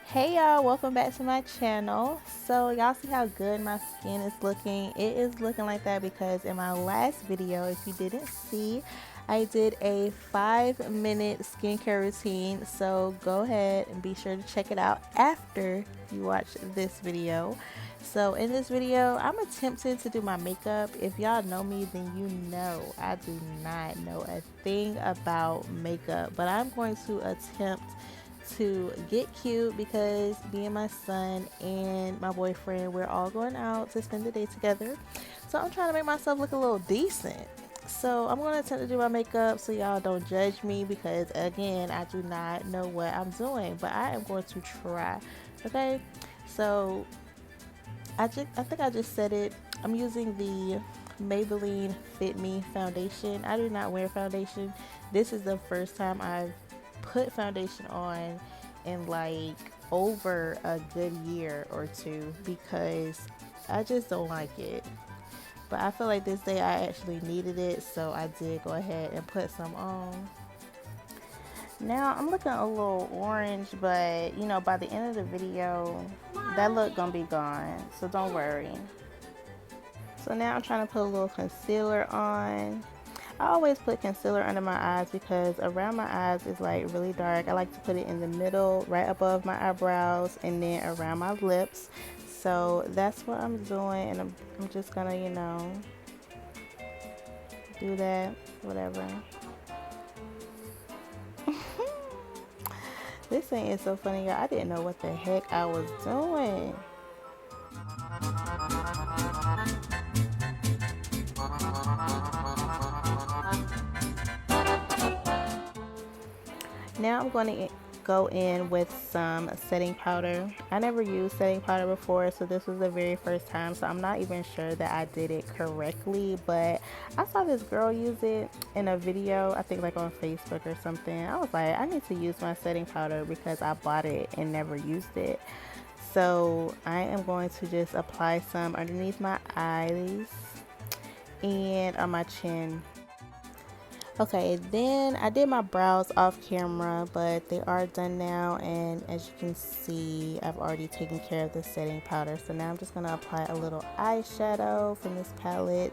Hey y'all, welcome back to my channel. So y'all see how good my skin is looking? It is looking like that because in my last video, if you didn't see, I did a 5-minute skincare routine. So go ahead and be sure to check it out after you watch this video. So in this video, I'm attempting to do my makeup. If y'all know me, then you know I do not know a thing about makeup, but I'm going to attempt to get cute because me and my son and my boyfriend, we're all going out to spend the day together. So I'm trying to make myself look a little decent. So I'm going to attempt to do my makeup so y'all don't judge me because again, I do not know what I'm doing, but I am going to try. Okay? So I think I just said it. I'm using the Maybelline Fit Me foundation. I do not wear foundation. This is the first time I've put foundation on in like over a good year or two because I just don't like it. But I feel like this day I actually needed it, so I did go ahead and put some on. Now I'm looking a little orange, but you know, by the end of the video, that look gonna be gone, so don't worry. So now I'm trying to put a little concealer on. I always put concealer under my eyes because around my eyes is like really dark. I like to put it in the middle, right above my eyebrows, and then around my lips. So that's what I'm doing, and I'm just gonna, you know, do that, whatever. This thing is so funny, y'all. I didn't know what the heck I was doing. Now I'm going to go in with some setting powder. I never used setting powder before, so this was the very first time, so I'm not even sure that I did it correctly, but I saw this girl use it in a video, I think like on Facebook or something. I was like, I need to use my setting powder because I bought it and never used it. So I am going to just apply some underneath my eyes and on my chin. Okay, then I did my brows off camera, but they are done now, and as you can see, I've already taken care of the setting powder. So now I'm just going to apply a little eyeshadow from this palette.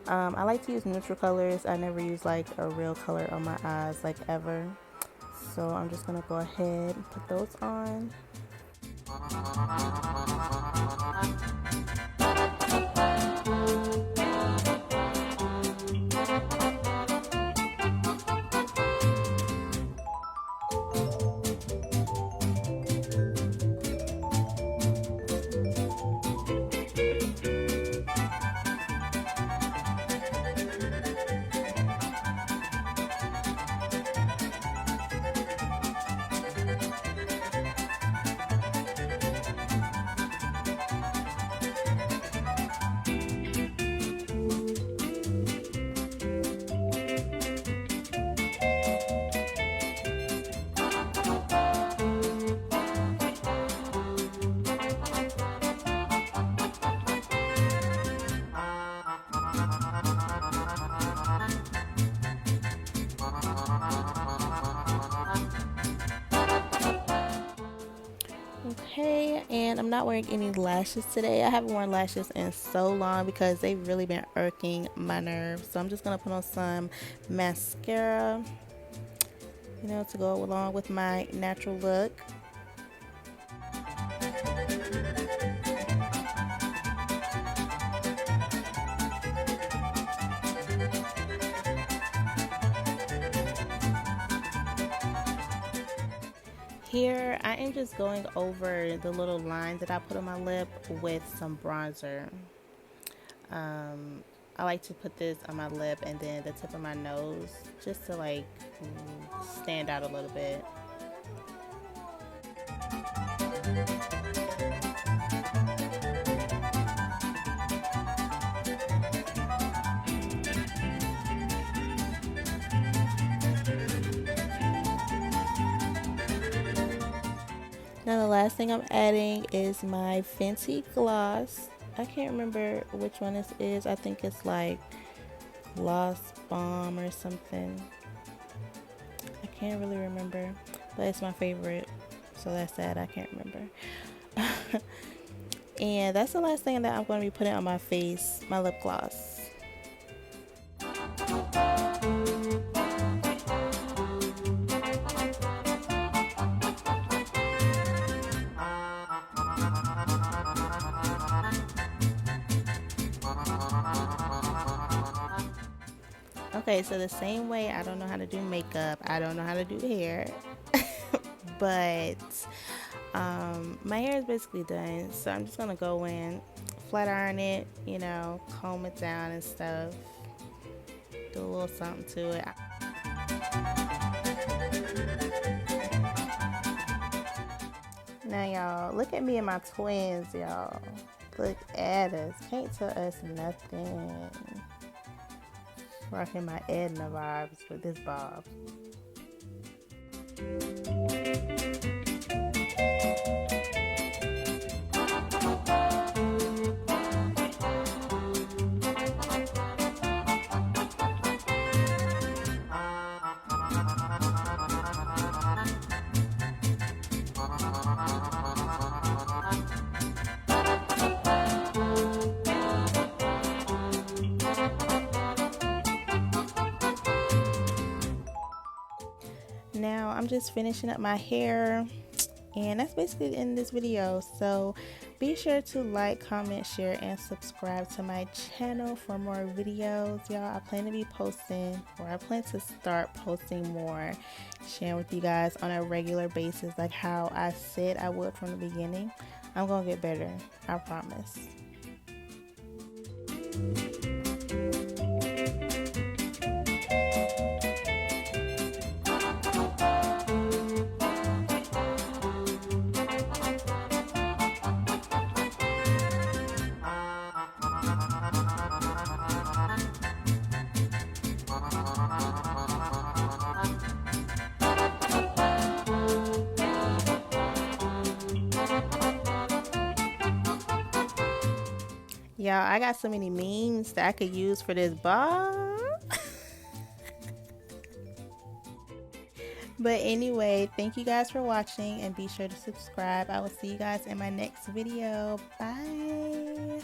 I like to use neutral colors. I never use like a real color on my eyes like ever. So I'm just going to go ahead and put those on. Okay, and I'm not wearing any lashes today. I haven't worn lashes in so long because they've really been irking my nerves. So I'm just going to put on some mascara, you know, to go along with my natural look. Here, I am just going over the little line that I put on my lip with some bronzer. I like to put this on my lip and then the tip of my nose just to like stand out a little bit. Now the last thing I'm adding is my Fenty gloss. I can't remember which one this is. I think it's like Gloss Bomb or something. I can't really remember, but it's my favorite. So that's sad, I can't remember. And that's the last thing that I'm going to be putting on my face, my lip gloss. Okay, so the same way I don't know how to do makeup, I don't know how to do hair, but my hair is basically done, so I'm just gonna go in, flat iron it, you know, comb it down and stuff, do a little something to it. Now y'all, look at me and my twins, y'all. Look at us, can't tell us nothing. Rocking my Edna vibes with this bob. Now I'm just finishing up my hair, and that's basically the end of this video. So be sure to like, comment, share, and subscribe to my channel for more videos, y'all. I plan to be posting, or I plan to start posting more, sharing with you guys on a regular basis, like how I said I would from the beginning. I'm gonna get better, I promise. Y'all, I got so many memes that I could use for this bob. But anyway, thank you guys for watching, and be sure to subscribe. I will see you guys in my next video. Bye.